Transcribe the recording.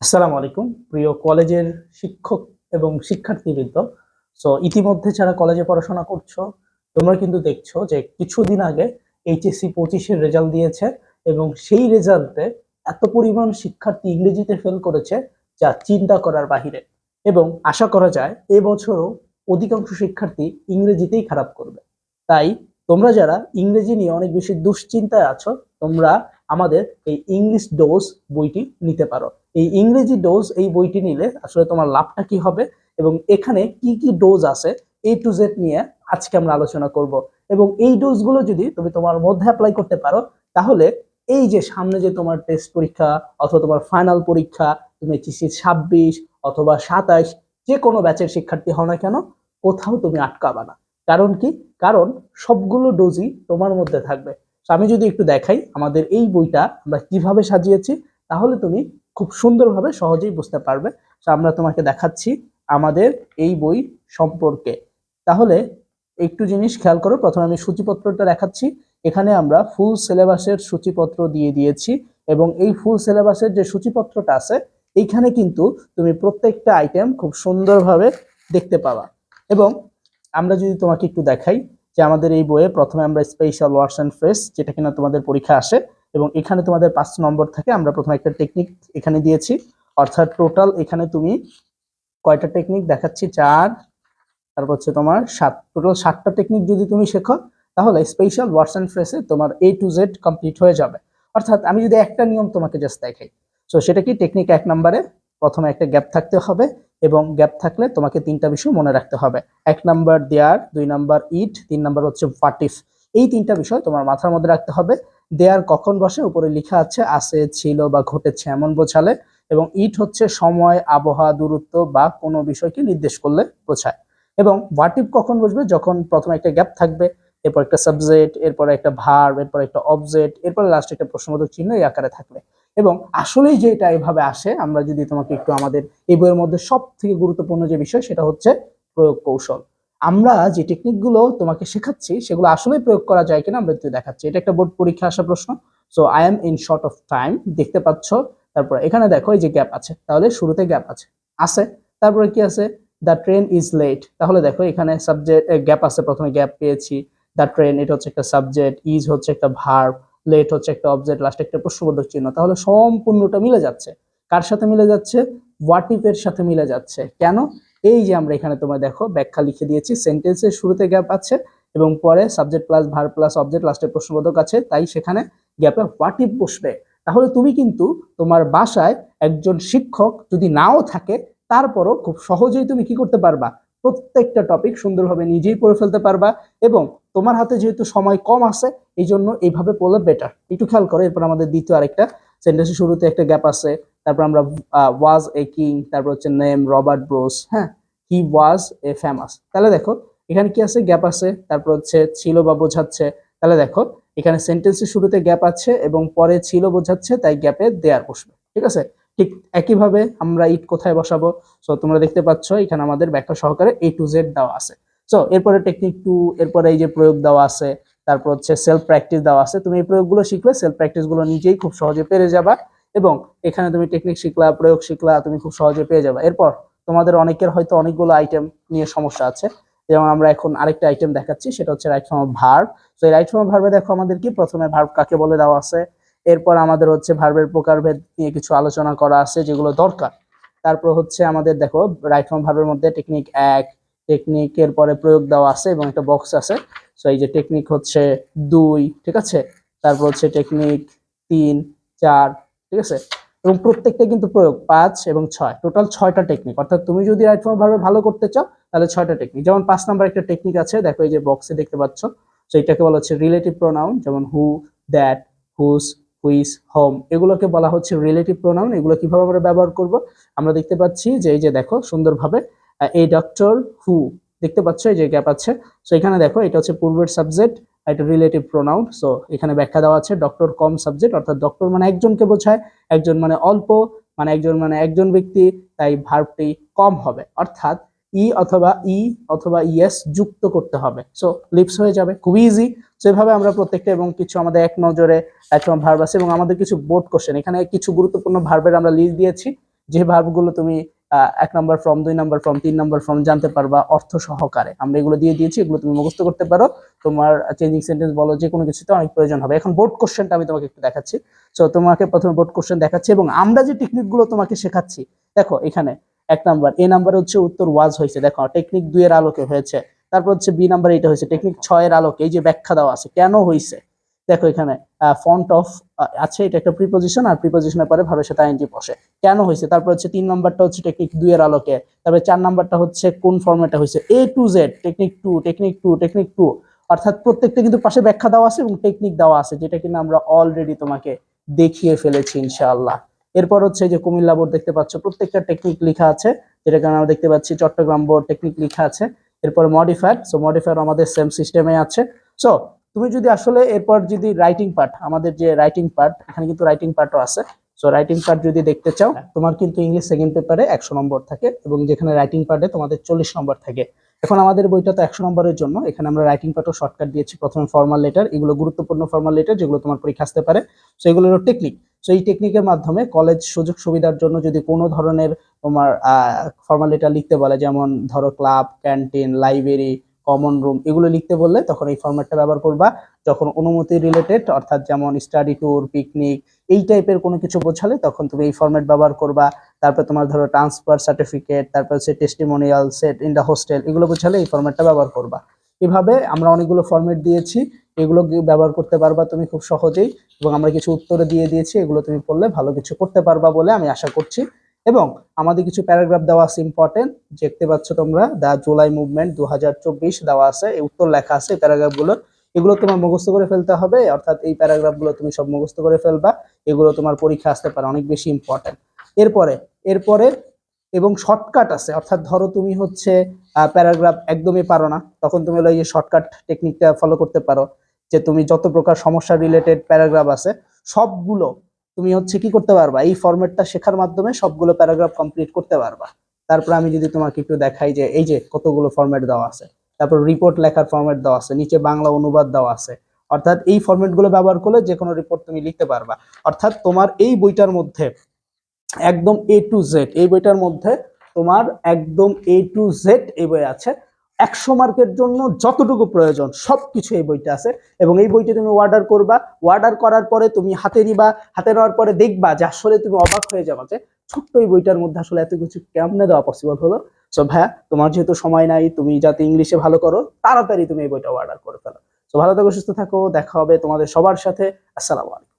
আসসালামু আলাইকুম প্রিয় কলেজের শিক্ষক এবং শিক্ষার্থীবৃন্দ। ইতিমধ্যে যারা কলেজে পড়াশোনা করছো তোমরা কিন্তু দেখছো যে কিছুদিন আগে এইচএসসি 25-এর রেজাল্ট দিয়েছে এবং সেই রেজাল্টে এত পরিমাণ শিক্ষার্থী ইংরেজিতে ফেল করেছে যা চিন্তা করার বাহিরে। এবং আশা করা যায় এবছরও অধিকাংশ শিক্ষার্থী ইংরেজিতেই খারাপ করবে। তাই তোমরা যারা ইংরেজি নিয়ে অনেক বেশি দুশ্চিন্তায় আছো তোমরা আমাদের এই ইংলিশ ডোজ বইটি নিতে পারো। এই ইংরেজি ডোজ এই বইটি নিলে আসলে তোমার লাভটা কি হবে এবং এখানে কি কি ডোজ আছে A to Z নিয়ে আজকে আমরা আলোচনা করব। এবং এই ডোজগুলো যদি তুমি তোমার মধ্যে অ্যাপ্লাই করতে পারো তাহলে এই যে সামনে যে তোমার টেস্ট পরীক্ষা অথবা তোমার ফাইনাল পরীক্ষা, তুমি এইচএসসি 26 অথবা 27 যে কোনো ব্যাচের শিক্ষার্থী হও না কেন কোথাও তুমি আটকাবা না। কারণ কি? কারণ সবগুলো ডোজই তোমার মধ্যে থাকবে। আমি যদি একটু দেখাই আমাদের এই বইটা আমরা কিভাবে সাজিয়েছি তাহলে তুমি খুব সুন্দরভাবে সহজেই বুঝতে পারবে। আমরা তোমাকে দেখাচ্ছি আমাদের এই বই সম্পর্কে। তাহলে একটু জিনিস খেয়াল করো, প্রথমে আমি সূচিপত্রটা দেখাচ্ছি। এখানে আমরা ফুল সিলেবাসের সূচিপত্র দিয়ে দিয়েছি এবং এই ফুল সিলেবাসের যে সূচিপত্রটা আছে এইখানে কিন্তু তুমি প্রত্যেকটা আইটেম খুব সুন্দরভাবে দেখতে পাবা। এবং আমরা যদি তোমাকে একটু দেখাই যে আমাদের এই বইয়ে প্রথমে আমরা স্পেশাল ওয়ার্ডস অ্যান্ড ফ্রেজ, যেটা কিনা তোমাদের পরীক্ষা আসে এবং এখানে তোমাদের 5 নম্বর থাকে, আমরা প্রথমে একটা টেকনিক এখানে দিয়েছি। অর্থাৎ টোটাল এখানে তুমি কয়টা টেকনিক দেখাচ্ছি, 4, তারপর হচ্ছে তোমার 7, টোটাল 7টা টেকনিক যদি তুমি শেখো তাহলে স্পেশাল ওয়ার্ডস অ্যান্ড ফ্রেজে তোমার A to Z কমপ্লিট হয়ে যাবে। অর্থাৎ আমি যদি একটা নিয়ম তোমাকে জাস্ট দেখাই, সেটা কি, টেকনিক 1 নম্বরে প্রথমে একটা গ্যাপ থাকতে হবে এবং গ্যাপ থাকলে তোমাকে 3টা বিষয় মনে রাখতে হবে। 1 number there, 2 number it, 3 number হচ্ছে হোয়াট ইফ। এই 3টা বিষয় তোমার মাথার মধ্যে রাখতে হবে। দেয়ার কখন বসে, উপরে লেখা আছে আছে, ছিল বা ঘটেছে এমন বোঝালে। এবং ইট হচ্ছে সময়, আবহাওয়া, দূরত্ব বা কোনো বিষয়কে নির্দেশ করলে বোঝায়। এবং হোয়াট ইফ কখন বসবে, যখন প্রথমে একটা গ্যাপ থাকবে, এরপর একটা সাবজেক্ট, এরপর একটা ভার্ব, এরপর একটা অবজেক্ট, এরপর লাস্টে একটা প্রশ্নবোধক চিহ্ন এই আকারে থাকবে। এবং আসলেই যে এটা এভাবে আসে, আমরা যদি তোমাকে একটু আমাদের এই বইয়ের মধ্যে সব থেকে গুরুত্বপূর্ণ যে বিষয় সেটা হচ্ছে প্রয়োগ কৌশল। আমরা যে টেকনিকগুলো তোমাকে শেখাচ্ছি সেগুলো আসলে প্রয়োগ করা যায় কিনা আমরা একটু দেখাচ্ছি। এটা একটা বোর্ড পরীক্ষা আসা প্রশ্ন। I am in short of time, দেখতে পাচ্ছ। তারপর এখানে দেখো এই যে গ্যাপ আছে, তাহলে শুরুতে গ্যাপ আছে আছে তারপরে কি আছে, দ্য ট্রেন ইজ লেট, তাহলে দেখো এখানে সাবজেক্ট গ্যাপ আছে, প্রথমে গ্যাপ পেয়েছি। দ্য ট্রেন এটা হচ্ছে একটা সাবজেক্ট, ইজ হচ্ছে একটা ভার্ব, লেট হচ্ছে একটা অবজেক্ট, লাস্টে একটা প্রশ্নবোধক চিহ্ন, তাহলে সম্পূর্ণটা মিলে যাচ্ছে। কার সাথে মিলে যাচ্ছে? হোয়াট ইফ এর সাথে মিলে যাচ্ছে। কেন? এই যে আমরা এখানে তোমার দেখো ব্যাখ্যা লিখে দিয়েছি, সেন্টেন্সের শুরুতে গ্যাপ আছে এবং পরে subject plus verb plus object, লাস্টে প্রশ্নবোধক আছে, তাই সেখানে গ্যাপে হোয়াট ইফ বসবে। তাহলে তুমি কিন্তু তোমার বাসায় একজন শিক্ষক যদি নাও থাকে তারপরও খুব সহজেই তুমি কি করতে পারবা, প্রত্যেকটা টপিক সুন্দরভাবে নিজেই পড়ে ফেলতে পারবা। এবং তোমার হাতে যেহেতু সময় কম আছে এই জন্য এইভাবে পড়লে বেটার। একটু খেয়াল করো, এরপর আমাদের দ্বিতীয় আরেকটা সেন্টেন্সের শুরুতে একটা গ্যাপ আছে, তারপর আমরা ওয়াজ এ কিং, তারপর হচ্ছে নেম রবার্ট ব্রোস, হ্যাঁ, হি ওয়াজ এ ফেমাস। তাহলে দেখো এখানে কি আছে, গ্যাপ আছে, তারপর হচ্ছে ছিল বা বোঝাচ্ছে। তাহলে দেখো এখানে সেন্টেন্সের শুরুতে গ্যাপ আছে এবং পরে ছিল বোঝাচ্ছে, তাই গ্যাপে দেয়ার বসবে। ঠিক আছে? ঠিক একইভাবে আমরা ইট কোথায় বসাবো, তোমরা দেখতে পাচ্ছ এখানে আমাদের ব্যাখ্যা সহকারে A to Z দেওয়া আছে। এরপরে টেকনিক 2, এরপরে এই যে প্রয়োগ দেওয়া আছে, তারপর হচ্ছে সেলফ প্র্যাকটিস দেওয়া আছে। তুমি এই প্রয়োগগুলো শিখলে সেলফ প্র্যাকটিস গুলো নিজেই খুব সহজে পেরে যাবা এবং এখানে তুমি টেকনিক শিখলা, প্রয়োগ শিখলা, তুমি খুব সহজে পেয়ে যাবে। এরপর তোমাদের অনেকের হয়তো অনেকগুলো আইটেম নিয়ে সমস্যা আছে, যেমন আমরা এখন আরেকটা আইটেম দেখাচ্ছি, সেটা হচ্ছে রাইট ফর্ম অফ ভার্ব। এই রাইট ফর্ম অফ ভার্বে দেখো আমাদের কি, প্রথমে ভার্ব কাকে বলে দেওয়া আছে, এরপর আমাদের হচ্ছে ভার্বের প্রকারভেদ নিয়ে কিছু আলোচনা করা আছে যেগুলো দরকার। তারপর হচ্ছে আমাদের দেখো রাইট ফর্ম ভার্বের মধ্যে টেকনিক 1, টেকনিকের পরে প্রয়োগ দেওয়া আছে এবং একটা বক্স আছে। এই যে টেকনিক হচ্ছে 2, ঠিক আছে, তারপর হচ্ছে টেকনিক 3, 4, ঠিক আছে, এবং প্রত্যেকটা কিন্তু প্রয়োগ 5 এবং 6, টোটাল 6টা টেকনিক। অর্থাৎ তুমি যদি রাইট ফর্ম ভার্বে ভালো করতে চাও তাহলে 6টা টেকনিক। যেমন 5 নাম্বার একটা টেকনিক আছে, দেখো এই যে বক্সে দেখতে পাচ্ছ, এটাকে বলা হচ্ছে রিলেটিভ প্রোনাউন, যেমন হু, দ্যাট, হুজ, হুইস, হোম, এগুলোকে বলা হচ্ছে রিলেটিভ প্রোনাউন। এগুলো কিভাবে আমরা ব্যবহার করব, আমরা দেখতে পাচ্ছি যে এই যে দেখো সুন্দরভাবে এই ডক্টর হু, দেখতে পাচ্ছ এই যে গ্যাপ আছে। এখানে দেখো এটা হচ্ছে পূর্বের সাবজেক্ট, এটা রিলেটিভ প্রোনাউন। এখানে ব্যাখ্যা দেওয়া আছে ডক্টর কম সাবজেক্ট, অর্থাৎ ডক্টর মানে একজনকে বোঝায়, একজন মানে অল্প, মানে একজন মানে একজন ব্যক্তি, তাই ভার্বটি কম হবে। অর্থাৎ ই অথবা ইএস যুক্ত করতে হবে, লিপস হয়ে যাবে, খুবই ইজি। এভাবে আমরা প্রত্যেকটা, এবং কিছু আমাদের এক নজরে একদম ভার্ব আছে এবং আমাদের কিছু বোর্ড কোশ্চেন, এখানে কিছু গুরুত্বপূর্ণ ভার্বের আমরা লিস্ট দিয়েছি, যে ভার্বগুলো তুমি 1 number form, 2 number form, 3 number form জানতে পারবা অর্থ সহকারে, আমরা এগুলো দিয়ে দিয়েছি, এগুলো তুমি মুখস্থ করতে পারো। তোমার চেঞ্জিং সেন্টেন্স বলো, যে কোনো কিছুতে অনেক প্রয়োজন হবে। এখন বোর্ড কোশ্চেনটা আমি তোমাকে একটু দেখাচ্ছি। সো তোমাকে প্রথমে বোর্ড কোশ্চেন দেখাচ্ছি এবং আমরা যে টেকনিকগুলো তোমাকে শেখাচ্ছি, দেখো এখানে 1 নাম্বার, এ নাম্বারে হচ্ছে উত্তর ওয়াজ হয়েছে, দেখো টেকনিক 2 এর আলোকে হয়েছে। তারপর হচ্ছে বি নাম্বার, এটা হয়েছে টেকনিক 6 এর আলোকে, এই যে ব্যাখ্যা দেওয়া আছে কেন হয়েছে। দেখো এখানে ফন্ট অফ আছে, এটা একটা প্রিপজিশন, আর প্রিপজিশনের পরে ভাবের সাথে আইএনজি বসে, কেন হয়েছে। তারপর হচ্ছে 3 নাম্বারটা হচ্ছে টেকনিক 2 এর আলোকে। তারপরে 4 নাম্বারটা হচ্ছে কোন ফরম্যাটে হয়েছে, A to Z, technique 2, technique 2, technique 2, অর্থাৎ প্রত্যেকটা কিন্তু পাশে ব্যাখ্যা দেওয়া আছে এবং টেকনিক দেওয়া আছে, যেটা কিন্তু আমরা অলরেডি তোমাকে দেখিয়ে ফেলেছি ইনশাআল্লাহ। এরপর হচ্ছে যে কুমিল্লা বোর্ড দেখতে পাচ্ছ, প্রত্যেকটা টেকনিক লেখা আছে, যেটা কারণে আমরা দেখতে পাচ্ছি চট্টগ্রাম বোর্ড টেকনিক লেখা আছে। এরপর মডিফায়ার, সো মডিফায়ার আমাদের সেম সিস্টেমে আছে। সো তুমি যদি আসলে এরপর যদি রাইটিং পার্ট, আমাদের যে রাইটিং পার্ট, এখানে কিন্তু রাইটিং পার্টও আছে। সো রাইটিং পার্ট যদি দেখতে চাও, তোমার কিন্তু ইংলিশ সেকেন্ড পেপারে 100 নম্বর থাকে এবং যেখানে রাইটিং পার্টে তোমাদের 40 নম্বর থাকে। এখন আমাদের বইটা তো 100 নম্বরের জন্য, এখানে আমরা রাইটিং পার্টও শর্টকাট দিয়েছি। প্রথমে ফর্মাল লেটার, এগুলো গুরুত্বপূর্ণ ফর্মাল লেটার যেগুলো তোমার পরীক্ষা আসতে পারে। সো এগুলো হলো টেকনিক। সো এই টেকনিকের মাধ্যমে কলেজ সুযোগ সুবিধার জন্য যদি কোনো ধরনের তোমার ফর্মাল লেটার লিখতে বলে, যেমন ধরো club, canteen, library, common room, এগুলো লিখতে বললে তখন এই ফরম্যাটটা ব্যবহার করবা। যখন অনুমতি রিলেটেড, অর্থাৎ যেমন স্টাডি ট্যুর, পিকনিক, এই টাইপের কোনো কিছু বোঝালে তখন তুমি এই ফরম্যাট ব্যবহার করবা। তারপর তোমার ধরো ট্রান্সফার সার্টিফিকেট, তারপর হচ্ছে testimonial, set in the hostel, এগুলো বোঝালে এই ফরম্যাটটা ব্যবহার করবা। এভাবে আমরা অনেকগুলো ফরম্যাট দিয়েছি, এগুলো ব্যবহার করতে পারবা তুমি খুব সহজেই, এবং আমরা কিছু উত্তরে দিয়ে দিয়েছি, এগুলো তুমি পড়লে ভালো কিছু করতে পারবা বলে আমি আশা করছি। এবং আমাদের কিছু প্যারাগ্রাফ দেওয়া আছে ইম্পর্টেন্ট, দেখতে পাচ্ছ তোমরা, দা জুলাই মুভমেন্ট 2024 দেওয়া আছে, এই উত্তর লেখা আছে প্যারাগ্রাফ গুলো, এগুলো তোমার মুখস্থ করে ফেলতে হবে। অর্থাৎ এই প্যারাগ্রাফ গুলো তুমি সব মুখস্থ করে ফেলবা, এগুলো তোমার পরীক্ষা আসতে পারে, অনেক বেশি ইম্পর্টেন্ট। এরপরে এরপরে এবং শর্টকাট আছে, অর্থাৎ ধরো তুমি হচ্ছে প্যারাগ্রাফ একদমই পারো না, তখন তুমি হলো এই যে শর্টকাট টেকনিকটা ফলো করতে পারো, যে তুমি যত প্রকার সমস্যা রিলেটেড প্যারাগ্রাফ আছে সবগুলো তুমি হচ্ছে কি করতে পারবা, এই ফরম্যাটটা শেখার মাধ্যমে সবগুলো প্যারাগ্রাফ কমপ্লিট করতে পারবা। তারপর আমি যদি তোমাকে একটু দেখাই যে এই যে কতগুলো ফরম্যাট দেওয়া আছে, তারপর রিপোর্ট লেখার ফরম্যাট দেওয়া আছে, নিচে বাংলা অনুবাদ দেওয়া আছে, অর্থাৎ এই ফরম্যাট গুলো ব্যবহার করলে যে কোনো রিপোর্ট তুমি লিখতে পারবা। অর্থাৎ তোমার এই বইটার মধ্যে একদম এ টু জেড, এই বইটার মধ্যে তোমার একদম এ টু জেড এই বই আছে। 100 মার্কের জন্য যতটুকু প্রয়োজন সবকিছু এই বইটা আছে। এবং এই বইটা তুমি অর্ডার করবা, অর্ডার করার পরে তুমি হাতে নিবা, হাতে নেওয়ার পরে দেখবা যে আসলে তুমি অবাক হয়ে যাবা যে ছোট্ট এই বইটার মধ্যে আসলে এত কিছু কেমনে দেওয়া পসিবল হলো। সো ভাইয়া, তোমার যেহেতু সময় নাই, তুমি যাতে ইংলিশে ভালো করো, তাড়াতাড়ি তুমি এই বইটা অর্ডার করে ফেলো। সো ভালো থাকো, সুস্থ থাকো, দেখা হবে তোমাদের সবার সাথে। আসসালামু আলাইকুম।